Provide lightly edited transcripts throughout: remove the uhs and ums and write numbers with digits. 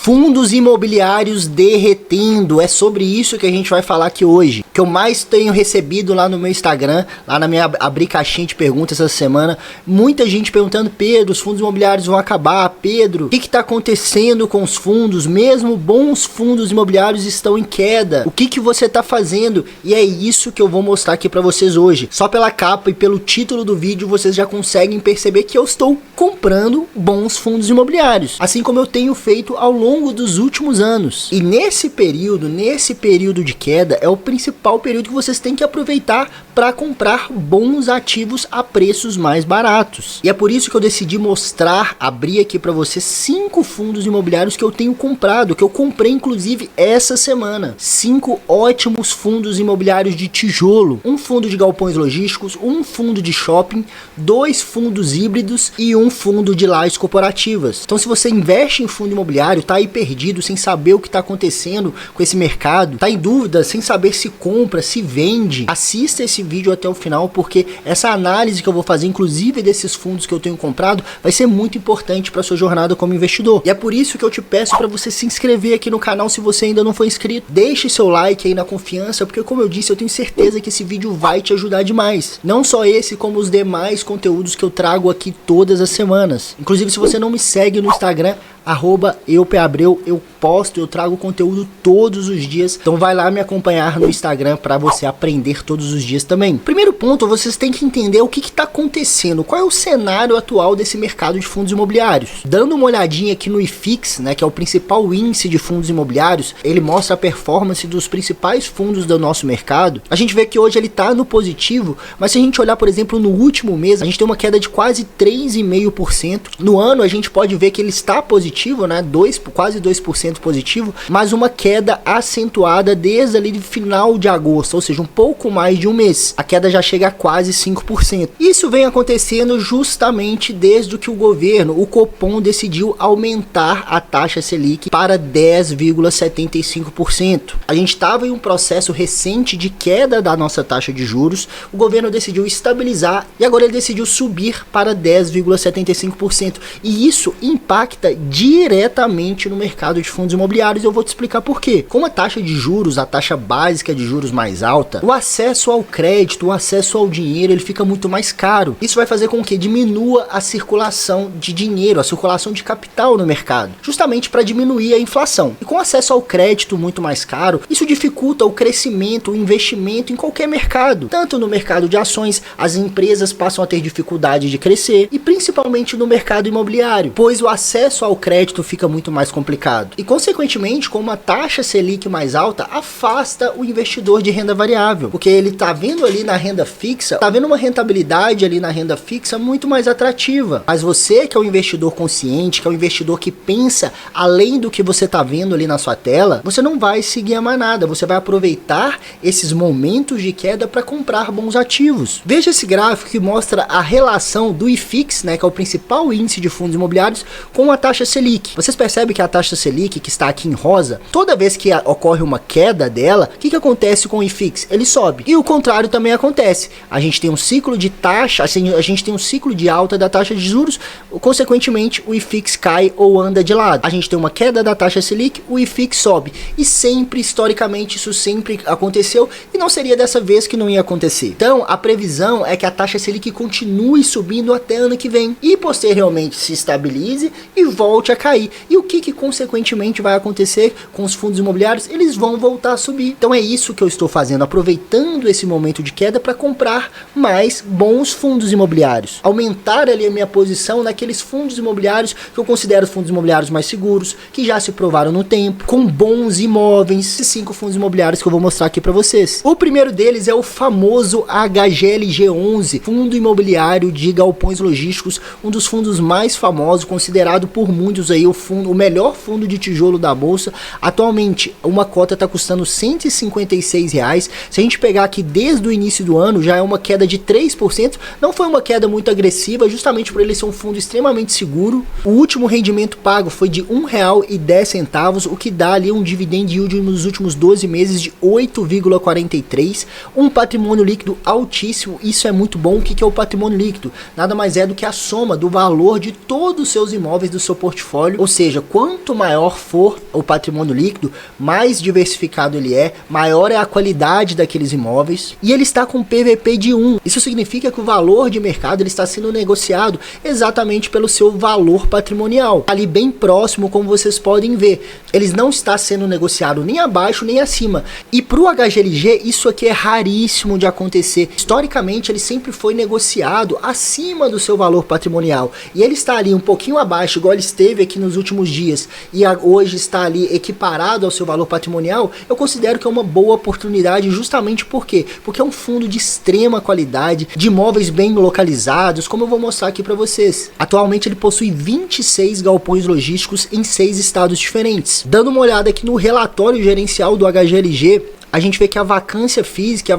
Fundos imobiliários derretendo, é sobre isso que a gente vai falar aqui hoje. Que eu mais tenho recebido lá no meu Instagram, lá na minha abri caixinha de perguntas essa semana, muita gente perguntando: Pedro, os fundos imobiliários vão acabar? Pedro, o que está acontecendo com os fundos? Mesmo bons fundos imobiliários estão em queda. O que você está fazendo? E é isso que eu vou mostrar aqui para vocês hoje. Só pela capa e pelo título do vídeo vocês já conseguem perceber que eu estou comprando bons fundos imobiliários, assim como eu tenho feito ao longo dos últimos anos. E nesse período de queda é o principal período que vocês têm que aproveitar para comprar bons ativos a preços mais baratos. E é por isso que eu decidi abrir aqui para vocês 5 fundos imobiliários que eu tenho comprado, que eu comprei inclusive essa semana. 5 ótimos fundos imobiliários de tijolo, um fundo de galpões logísticos, um fundo de shopping, 2 fundos híbridos e um fundo de lajes corporativas. Então, se você investe em fundo imobiliário, tá aí perdido, sem saber o que está acontecendo com esse mercado, tá em dúvida, sem saber se compra, se vende, assista esse vídeo até o final, porque essa análise que eu vou fazer, inclusive desses fundos que eu tenho comprado, vai ser muito importante para sua jornada como investidor. E é por isso que eu te peço para você se inscrever aqui no canal se você ainda não for inscrito. Deixe seu like aí na confiança, porque como eu disse, eu tenho certeza que esse vídeo vai te ajudar demais. Não só esse, como os demais conteúdos que eu trago aqui todas as semanas. Inclusive, se você não me segue no Instagram, @eupabreu, eu posto, eu trago conteúdo todos os dias. Então vai lá me acompanhar no Instagram para você aprender todos os dias também. Primeiro ponto, vocês têm que entender o que está acontecendo, qual é o cenário atual desse mercado de fundos imobiliários. Dando uma olhadinha aqui no IFIX, né, que é o principal índice de fundos imobiliários, ele mostra a performance dos principais fundos do nosso mercado. A gente vê que hoje ele está no positivo, mas se a gente olhar, por exemplo, no último mês, a gente tem uma queda de quase 3,5%. No ano a gente pode ver que ele está positivo, né, quase 2% positivo, mas uma queda acentuada desde ali do final de agosto, ou seja, um pouco mais de um mês. A queda já chega a quase 5%. Isso vem acontecendo justamente desde que o governo, o Copom, decidiu aumentar a taxa Selic para 10,75%. A gente estava em um processo recente de queda da nossa taxa de juros, o governo decidiu estabilizar e agora ele decidiu subir para 10,75%. E isso impacta diretamente no mercado de fundos imobiliários. Eu vou te explicar por quê. Com a taxa de juros, a taxa básica de juros mais alta, o acesso ao crédito, o acesso ao dinheiro, ele fica muito mais caro. Isso vai fazer com que diminua a circulação de dinheiro, a circulação de capital no mercado, justamente para diminuir a inflação. E com acesso ao crédito muito mais caro, isso dificulta o crescimento, o investimento em qualquer mercado. Tanto no mercado de ações, as empresas passam a ter dificuldade de crescer, e principalmente no mercado imobiliário, pois o acesso ao crédito fica muito mais complicado. E consequentemente, com uma taxa Selic mais alta, afasta o investidor de renda variável, porque ele tá vendo ali na renda fixa, tá vendo uma rentabilidade ali na renda fixa muito mais atrativa. Mas você que é um investidor consciente, que é um investidor que pensa além do que você tá vendo ali na sua tela, você não vai seguir a manada, você vai aproveitar esses momentos de queda para comprar bons ativos. Veja esse gráfico que mostra a relação do IFIX, né, que é o principal índice de fundos imobiliários, com a taxa Selic. Vocês percebem que a taxa Selic, que está aqui em rosa, toda vez que ocorre uma queda dela, o que acontece com o IFIX? Ele sobe. E o contrário também acontece. A gente tem um ciclo de taxa, a gente tem um ciclo de alta da taxa de juros, consequentemente o IFIX cai ou anda de lado. A gente tem uma queda da taxa Selic, o IFIX sobe. E sempre, historicamente, isso sempre aconteceu e não seria dessa vez que não ia acontecer. Então, a previsão é que a taxa Selic continue subindo até ano que vem e posteriormente se estabilize e volte a cair. E o que consequentemente vai acontecer com os fundos imobiliários? Eles vão voltar a subir. Então é isso que eu estou fazendo, aproveitando esse momento de queda para comprar mais bons fundos imobiliários. Aumentar ali a minha posição naqueles fundos imobiliários que eu considero fundos imobiliários mais seguros, que já se provaram no tempo, com bons imóveis. Esses 5 fundos imobiliários que eu vou mostrar aqui para vocês. O primeiro deles é o famoso HGLG11, fundo imobiliário de galpões logísticos, um dos fundos mais famosos, considerado por muitos aí o melhor fundo de tijolo da bolsa. Atualmente uma cota está custando R$156. Se a gente pegar aqui desde o início do ano, já é uma queda de 3%. Não foi uma queda muito agressiva, justamente por ele ser um fundo extremamente seguro. O último rendimento pago foi de R$1,10, o que dá ali um dividend yield nos últimos 12 meses de 8,43, um patrimônio líquido altíssimo. Isso é muito bom. O que é o patrimônio líquido? Nada mais é do que a soma do valor de todos os seus imóveis do seu portfólio, ou seja, quanto maior for o patrimônio líquido, mais diversificado ele é, maior é a qualidade daqueles imóveis, e ele está com PVP de 1. Isso significa que o valor de mercado ele está sendo negociado exatamente pelo seu valor patrimonial, ali bem próximo, como vocês podem ver. Eles não está sendo negociado nem abaixo nem acima. E para o HGLG isso aqui é raríssimo de acontecer. Historicamente ele sempre foi negociado acima do seu valor patrimonial, e ele está ali um pouquinho abaixo, igual ele esteve aqui nos últimos dias, e hoje está ali equiparado ao seu valor patrimonial. Eu considero que é uma boa oportunidade, justamente por quê? Porque é um fundo de extrema qualidade, de imóveis bem localizados, como eu vou mostrar aqui para vocês. Atualmente ele possui 26 galpões logísticos em 6 estados diferentes. Dando uma olhada aqui no relatório gerencial do HGLG, a gente vê que a vacância física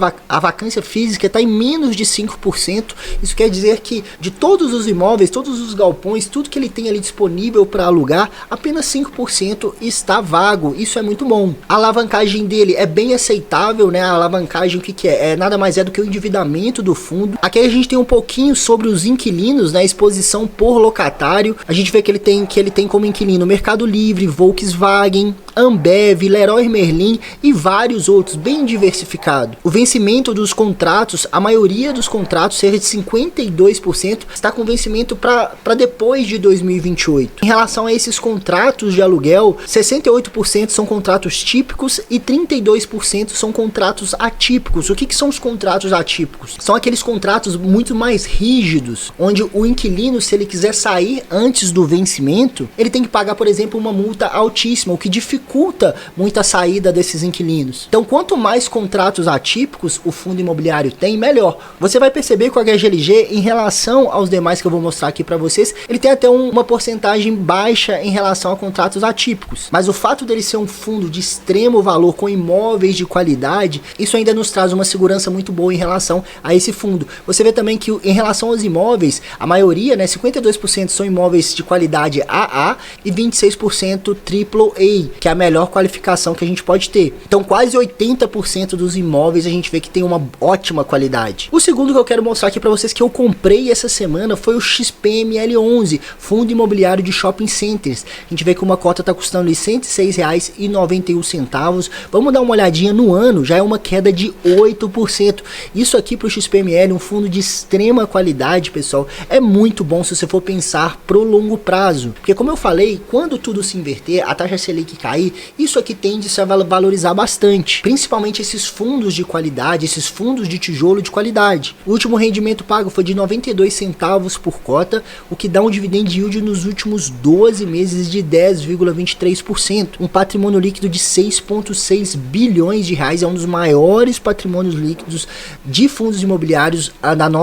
está em menos de 5%. Isso quer dizer que de todos os imóveis, todos os galpões, tudo que ele tem ali disponível para alugar, apenas 5% está vago. Isso é muito bom. A alavancagem dele é bem aceitável, né? A alavancagem, o que é? Nada mais é do que o endividamento do fundo. Aqui a gente tem um pouquinho sobre os inquilinos, né? Exposição por locatário. A gente vê que ele tem como inquilino Mercado Livre, Volkswagen, Ambev, Leroy Merlin e vários outros, bem diversificado. O vencimento dos contratos, a maioria dos contratos, cerca de 52%, está com vencimento para depois de 2028. Em relação a esses contratos de aluguel, 68% são contratos típicos e 32% são contratos atípicos. O que são os contratos atípicos? São aqueles contratos muito mais rígidos, onde o inquilino, se ele quiser sair antes do vencimento, ele tem que pagar, por exemplo, uma multa altíssima, o que dificulta muito a saída desses inquilinos. Então, quanto mais contratos atípicos o fundo imobiliário tem, melhor. Você vai perceber que o HGLG, em relação aos demais que eu vou mostrar aqui para vocês, ele tem até uma porcentagem baixa em relação a contratos atípicos. Mas o fato dele ser um fundo de extremo valor com imóveis de qualidade, isso ainda nos traz uma segurança muito boa em relação a esse fundo. Você vê também que em relação aos imóveis, a maioria, né, 52% são imóveis de qualidade AA e 26% AAA, que é a melhor qualificação que a gente pode ter. Então quase 80% dos imóveis a gente vê que tem uma ótima qualidade. O segundo que eu quero mostrar aqui para vocês que eu comprei essa semana foi o XPML11, Fundo Imobiliário de Shopping Centers. A gente vê que uma cota está custando R$ 106,91. Vamos dar uma olhadinha no ano, já é uma queda de 8%. Isso aqui para o XPML, um fundo de extrema qualidade, pessoal, é muito bom se você for pensar pro longo prazo. Porque como eu falei, quando tudo se inverter, a taxa Selic cair, isso aqui tende a valorizar bastante. Principalmente esses fundos de qualidade, esses fundos de tijolo de qualidade. O último rendimento pago foi de 92 centavos por cota, o que dá um dividend yield nos últimos 12 meses de 10,23%. Um patrimônio líquido de 6,6 bilhões de reais, é um dos maiores patrimônios líquidos de fundos imobiliários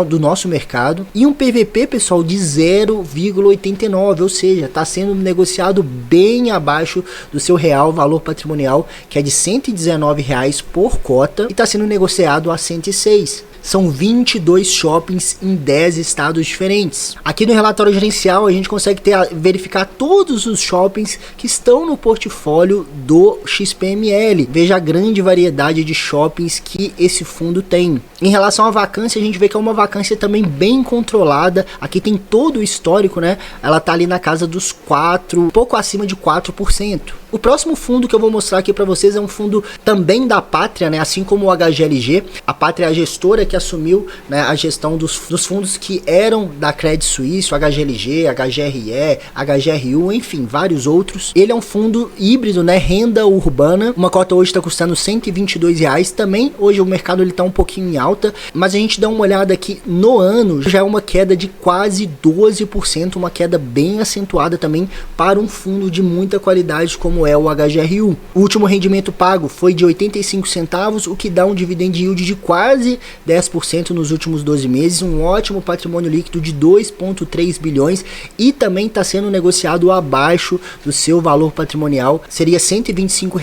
do nosso mercado. E um PVP, pessoal, de 0,89, ou seja, está sendo negociado bem abaixo do seu real valor patrimonial, que é de R$ 119 por cota, e está sendo negociado a 106. São 22 shoppings em 10 estados diferentes. Aqui no relatório gerencial a gente consegue verificar todos os shoppings que estão no portfólio do XPML. Veja a grande variedade de shoppings que esse fundo tem. Em relação à vacância, a gente vê que é uma vacância também bem controlada. Aqui tem todo o histórico, né? Ela tá ali na casa dos 4, pouco acima de 4%. O próximo fundo que eu vou mostrar aqui para vocês é um fundo também da Pátria, né? Assim como o HGLG. A Pátria é a gestora que assumiu, né, a gestão dos fundos que eram da Credit Suisse, o HGLG, HGRE, HGRU, enfim, vários outros. Ele é um fundo híbrido, né? Renda urbana. Uma cota hoje está custando R$ 122. Também hoje o mercado ele tá um pouquinho em alta, mas a gente dá uma olhada aqui no ano, já é uma queda de quase 12%, uma queda bem acentuada também para um fundo de muita qualidade como é o HGRU. O último rendimento pago foi de 85 centavos, o que dá um dividend yield de quase 10% nos últimos 12 meses, um ótimo patrimônio líquido de 2,3 bilhões e também está sendo negociado abaixo do seu valor patrimonial, seria R$ 125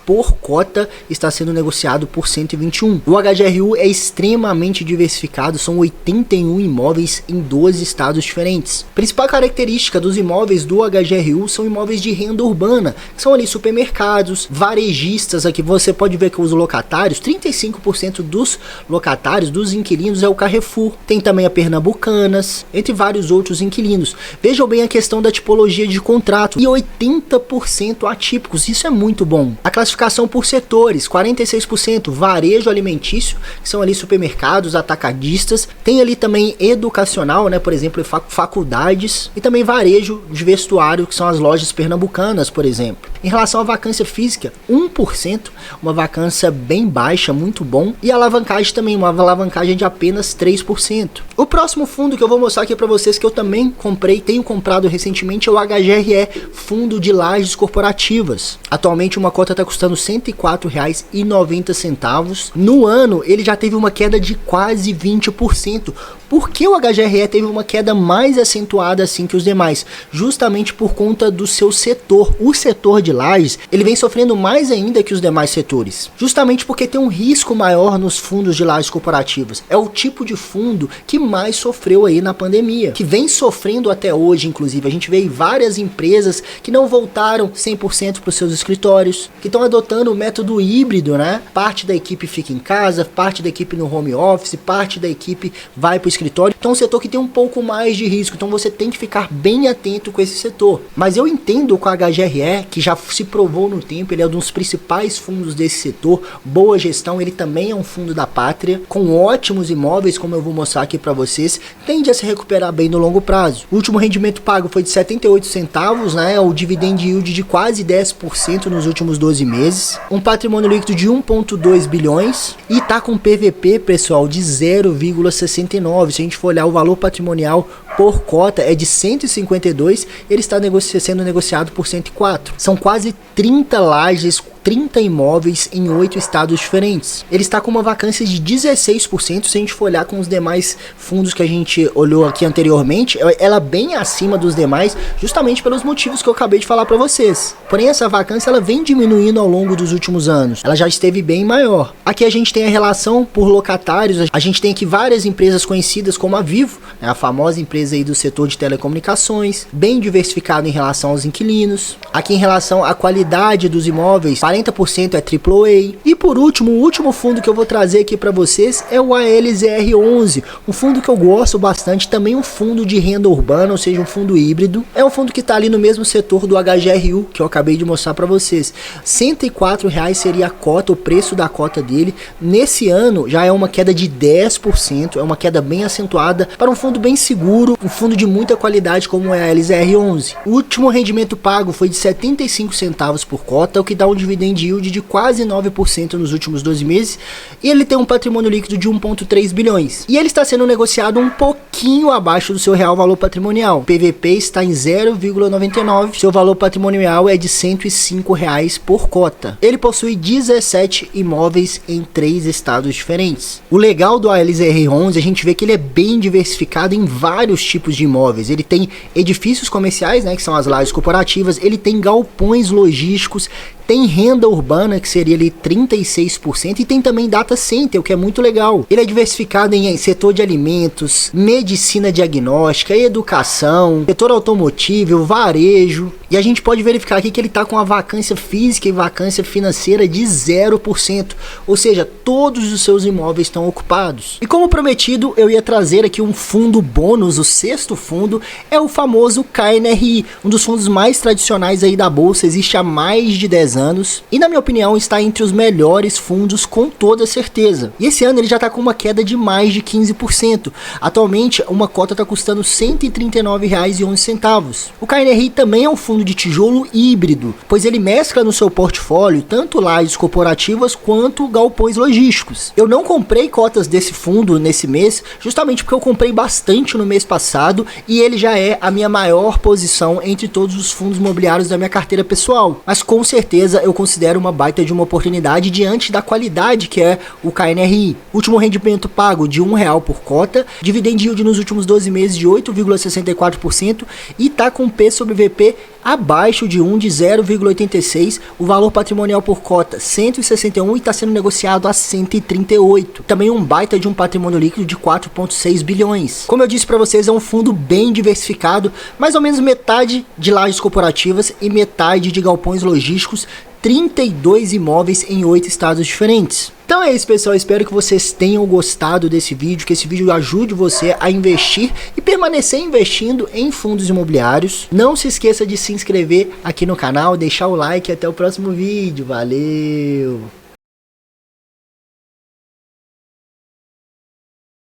por cota, está sendo negociado por 121. O HGRU é extremamente diversificado, são 81 imóveis em 12 estados diferentes. A principal característica dos imóveis do HGRU são imóveis de renda urbana, que são ali supermercados, varejistas. Aqui você pode ver que os locatários, 35% dos locatários majoritários dos inquilinos é o Carrefour, tem também a Pernambucanas, entre vários outros inquilinos. Vejam bem a questão da tipologia de contrato, e 80% atípicos, isso é muito bom. A classificação por setores, 46% varejo alimentício, que são ali supermercados, atacadistas, tem ali também educacional, né, por exemplo, faculdades, e também varejo de vestuário, que são as lojas pernambucanas, por exemplo. Em relação à vacância física, 1%, uma vacância bem baixa, muito bom, e a alavancagem também, uma alavancagem de apenas 3%. O próximo fundo que eu vou mostrar aqui para vocês, que eu também comprei, tenho comprado recentemente, é o HGRE, Fundo de Lajes Corporativas. Atualmente uma cota está custando R$ 104,90. No ano ele já teve uma queda de quase 20%. Por que o HGRE teve uma queda mais acentuada assim que os demais? Justamente por conta do seu setor. O setor de lajes, ele vem sofrendo mais ainda que os demais setores. Justamente porque tem um risco maior nos fundos de lajes corporativas. É o tipo de fundo que mais sofreu aí na pandemia, que vem sofrendo até hoje, inclusive. A gente vê várias empresas que não voltaram 100% para os seus escritórios, que estão adotando o método híbrido, né? Parte da equipe fica em casa, parte da equipe no home office, parte da equipe vai para o escritório. Então é um setor que tem um pouco mais de risco, então você tem que ficar bem atento com esse setor. Mas eu entendo com a HGRE, que já se provou no tempo, ele é um dos principais fundos desse setor, boa gestão, ele também é um fundo da pátria, com ótimos imóveis, como eu vou mostrar aqui para vocês, tende a se recuperar bem no longo prazo. O último rendimento pago foi de 78 centavos, né? O dividend yield de quase 10% nos últimos 12 meses, um patrimônio líquido de 1,2 bilhões e tá com PVP, pessoal, de 0,69. Se a gente for olhar o valor patrimonial por cota é de 152, ele está sendo negociado por 104. São quase 30 lajes, 30 imóveis em 8 estados diferentes. Ele está com uma vacância de 16%, se a gente for olhar com os demais fundos que a gente olhou aqui anteriormente, ela bem acima dos demais, justamente pelos motivos que eu acabei de falar para vocês. Porém, essa vacância ela vem diminuindo ao longo dos últimos anos. Ela já esteve bem maior. Aqui a gente tem a relação por locatários, a gente tem aqui várias empresas conhecidas como a Vivo, né, a famosa empresa aí do setor de telecomunicações, bem diversificado em relação aos inquilinos. Aqui em relação à qualidade dos imóveis, 40% é AAA. E por último, o último fundo que eu vou trazer aqui para vocês é o ALZR11, um fundo que eu gosto bastante, também um fundo de renda urbana, ou seja, um fundo híbrido. É um fundo que está ali no mesmo setor do HGRU, que eu acabei de mostrar para vocês. R$ 104,00 seria a cota, o preço da cota dele. Nesse ano já é uma queda de 10%, é uma queda bem acentuada para um fundo bem seguro, um fundo de muita qualidade como é a ALZR11. O último rendimento pago foi de 75 centavos por cota, o que dá um dividend yield de quase 9% nos últimos 12 meses, e ele tem um patrimônio líquido de 1,3 bilhões. E ele está sendo negociado um pouquinho abaixo do seu real valor patrimonial. O PVP está em 0,99, seu valor patrimonial é de R$ 105,00 por cota. Ele possui 17 imóveis em 3 estados diferentes. O legal do ALZR11, a gente vê que ele é bem diversificado em vários tipos de imóveis. Ele tem edifícios comerciais, né, que são as lajes corporativas, ele tem galpões logísticos, tem renda urbana, que seria ali 36%, e tem também data center, o que é muito legal. Ele é diversificado em setor de alimentos, medicina diagnóstica, educação, setor automotivo, varejo, e a gente pode verificar aqui que ele está com a vacância física e vacância financeira de 0%, ou seja, todos os seus imóveis estão ocupados. E como prometido, eu ia trazer aqui um fundo bônus, o sexto fundo, é o famoso KNRI, um dos fundos mais tradicionais aí da bolsa, existe há mais de 10 anos, e na minha opinião está entre os melhores fundos com toda certeza. E esse ano ele já está com uma queda de mais de 15%. Atualmente uma cota está custando R$ 139,11. O KNRI também é um fundo de tijolo híbrido, pois ele mescla no seu portfólio tanto lajes corporativas quanto galpões logísticos. Eu não comprei cotas desse fundo nesse mês, justamente porque eu comprei bastante no mês passado, e ele já é a minha maior posição entre todos os fundos imobiliários da minha carteira pessoal. Mas com certeza eu considero uma baita de uma oportunidade diante da qualidade que é o KNRI. Último rendimento pago de R$1,00 por cota, dividend yield nos últimos 12 meses de 8,64% e tá com P sobre VP abaixo de 1, de 0,86, o valor patrimonial por cota 161 e está sendo negociado a 138. Também um baita de um patrimônio líquido de 4,6 bilhões. Como eu disse para vocês, é um fundo bem diversificado, mais ou menos metade de lajes corporativas e metade de galpões logísticos, 32 imóveis em 8 estados diferentes. Então é isso, pessoal, espero que vocês tenham gostado desse vídeo, que esse vídeo ajude você a investir e permanecer investindo em fundos imobiliários. Não se esqueça de se inscrever aqui no canal, deixar o like e até o próximo vídeo. Valeu!